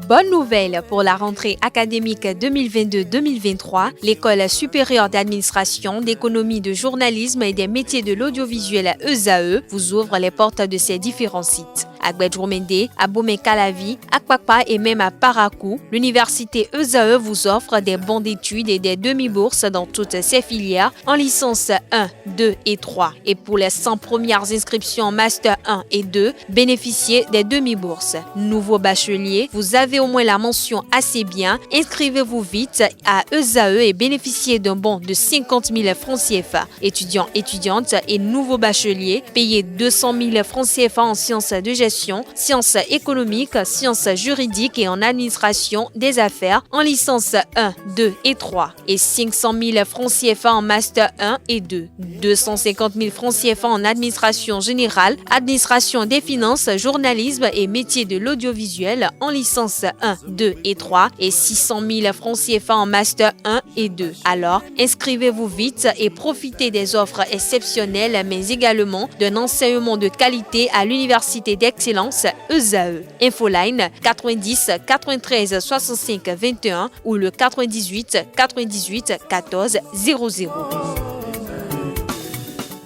Bonne nouvelle pour la rentrée académique 2022-2023, l'École supérieure d'administration, d'économie, de journalisme et des métiers de l'audiovisuel ESAE vous ouvre les portes de ses différents sites. À Gbedjourmende, à Bomé-Calavi, à Kpakpa et même à Parakou, l'université ESAE vous offre des bons d'études et des demi-bourses dans toutes ses filières en licence 1, 2 et 3. Et pour les 100 premières inscriptions en master 1 et 2, bénéficiez des demi-bourses. Nouveau bachelier, vous avez au moins la mention assez bien, inscrivez-vous vite à ESAE et bénéficiez d'un bon de 50 000 francs CFA. Étudiants, étudiantes et nouveaux bacheliers, payez 200 000 francs CFA en sciences de gestion, sciences économiques, sciences juridiques et en administration des affaires en licence 1, 2 et 3 et 500 000 francs CFA en master 1 et 2, 250 000 francs CFA en administration générale, administration des finances, journalisme et métiers de l'audiovisuel en licence 1, 2 et 3 et 600 000 francs CFA en master 1 et 2. Alors, inscrivez-vous vite et profitez des offres exceptionnelles mais également d'un enseignement de qualité à l'université d'excellence ESAE. Infoline 90 93 65 21 ou le 98 98 14 00.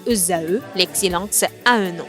ESAE, l'excellence à un nom.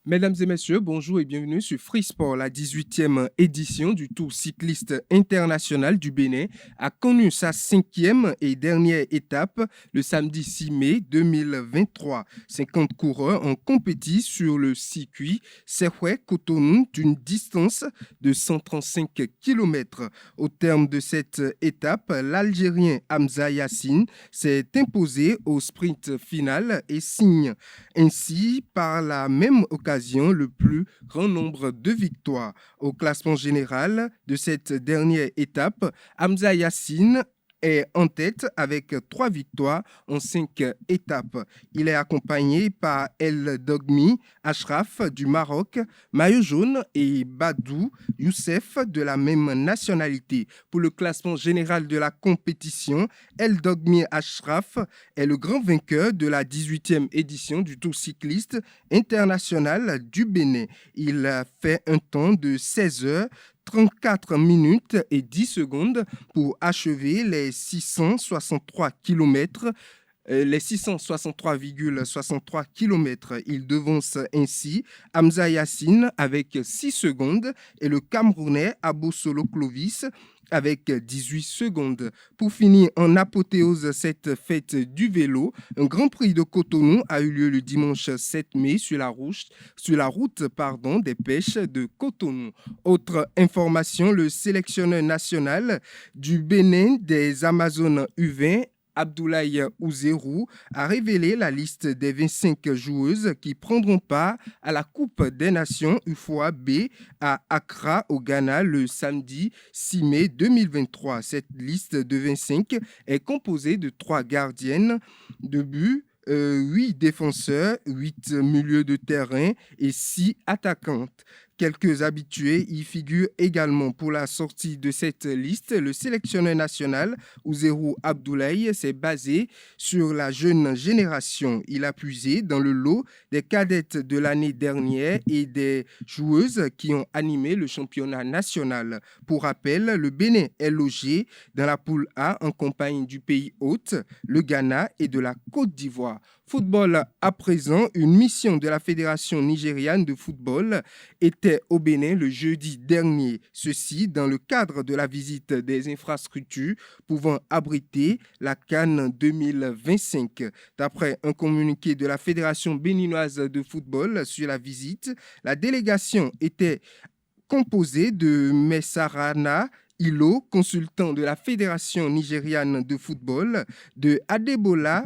Mesdames et messieurs, bonjour et bienvenue sur Free Sport. La 18e édition du Tour cycliste international du Bénin a connu sa 5e et dernière étape le samedi 6 mai 2023. 50 coureurs ont compéti sur le circuit Serhoué-Cotonou d'une distance de 135 km. Au terme de cette étape, l'Algérien Hamza Yassine s'est imposé au sprint final et signe ainsi par la même occasion le plus grand nombre de victoires. Au classement général de cette dernière étape, Hamza Yassine est en tête avec 3 victoires en 5 étapes. Il est accompagné par El Dogmi Ashraf du Maroc, maillot jaune, et Badou Youssef de la même nationalité. Pour le classement général de la compétition, El Dogmi Ashraf est le grand vainqueur de la 18e édition du Tour cycliste international du Bénin. Il a fait un temps de 16 heures 34 minutes et 10 secondes pour achever les 663 km. Les 663,63 km. Il devance ainsi Hamza Yassine avec 6 secondes et le Camerounais Abosolo Clovis avec 18 secondes. Pour finir en apothéose cette fête du vélo, un Grand Prix de Cotonou a eu lieu le dimanche 7 mai sur la route des pêches de Cotonou. Autre information, le sélectionneur national du Bénin des Amazones U20, Abdoulaye Ouzerou, a révélé la liste des 25 joueuses qui prendront part à la Coupe des Nations UFOA B à Accra au Ghana le samedi 6 mai 2023. Cette liste de 25 est composée de 3 gardiennes de but, 8 défenseurs, 8 milieux de terrain et 6 attaquantes. Quelques habitués y figurent également. Pour la sortie de cette liste, le sélectionneur national, Ouzerou Abdoulaye, s'est basé sur la jeune génération. Il a puisé dans le lot des cadettes de l'année dernière et des joueuses qui ont animé le championnat national. Pour rappel, le Bénin est logé dans la poule A en compagnie du pays hôte, le Ghana et de la Côte d'Ivoire. Football à présent, une mission de la Fédération nigériane de football était au Bénin le jeudi dernier. Ceci dans le cadre de la visite des infrastructures pouvant abriter la CAN 2025. D'après un communiqué de la Fédération béninoise de football sur la visite, la délégation était composée de Messarana Ilo, consultant de la Fédération nigériane de football, de Adebola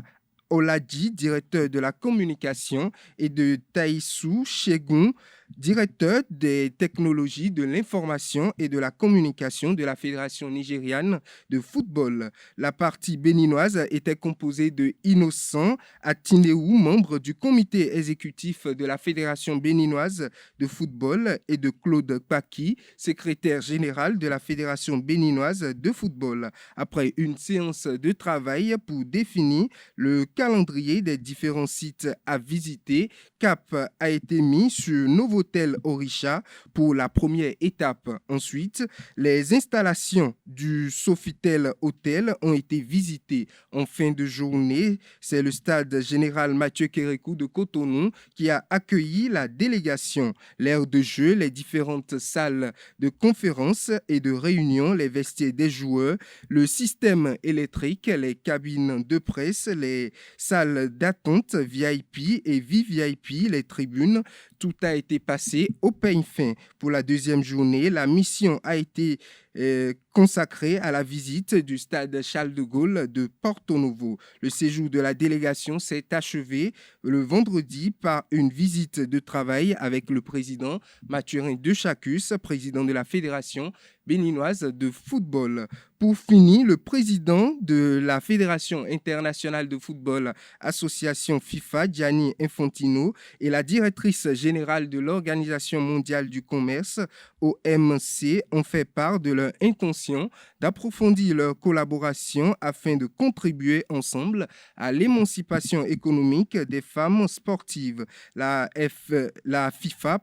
Oladji, directeur de la communication, et de Taïsou Chegoun, directeur des technologies de l'information et de la communication de la Fédération nigériane de football. La partie béninoise était composée de Innocent Atineou, membre du comité exécutif de la Fédération béninoise de football, et de Claude Paki, secrétaire général de la Fédération béninoise de football. Après une séance de travail pour définir le calendrier des différents sites à visiter, cap a été mis sur Novotel Orisha pour la première étape. Ensuite, les installations du Sofitel Hotel ont été visitées en fin de journée. C'est le stade général Mathieu Kérékou de Cotonou qui a accueilli la délégation. L'aire de jeu, les différentes salles de conférences et de réunion, les vestiaires des joueurs, le système électrique, les cabines de presse, les salles d'attente VIP et VVIP, les tribunes, tout a été passé au peigne fin. Pour la deuxième journée, la mission a été consacrée à la visite du stade Charles de Gaulle de Porto Novo. Le séjour de la délégation s'est achevé le vendredi par une visite de travail avec le président Mathurin Dechacus, président de la Fédération béninoise de football. Pour finir, le président de la Fédération internationale de football, association FIFA, Gianni Infantino, et la directrice générale de l'Organisation mondiale du commerce, OMC, ont fait part de leur intention d'approfondir leur collaboration afin de contribuer ensemble à l'émancipation économique des femmes sportives. La FIFA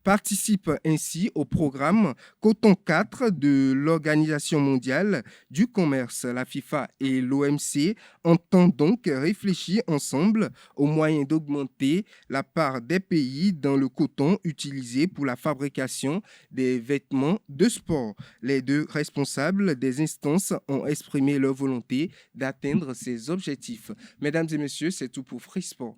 participe ainsi au programme Coton 4 de l'Organisation mondiale du commerce. La FIFA et l'OMC entendent donc réfléchir ensemble aux moyens d'augmenter la part des pays dans le coton utilisé pour la fabrication des vêtements de sport. Les deux responsables des instances ont exprimé leur volonté d'atteindre ces objectifs. Mesdames et messieurs, c'est tout pour Free Sport.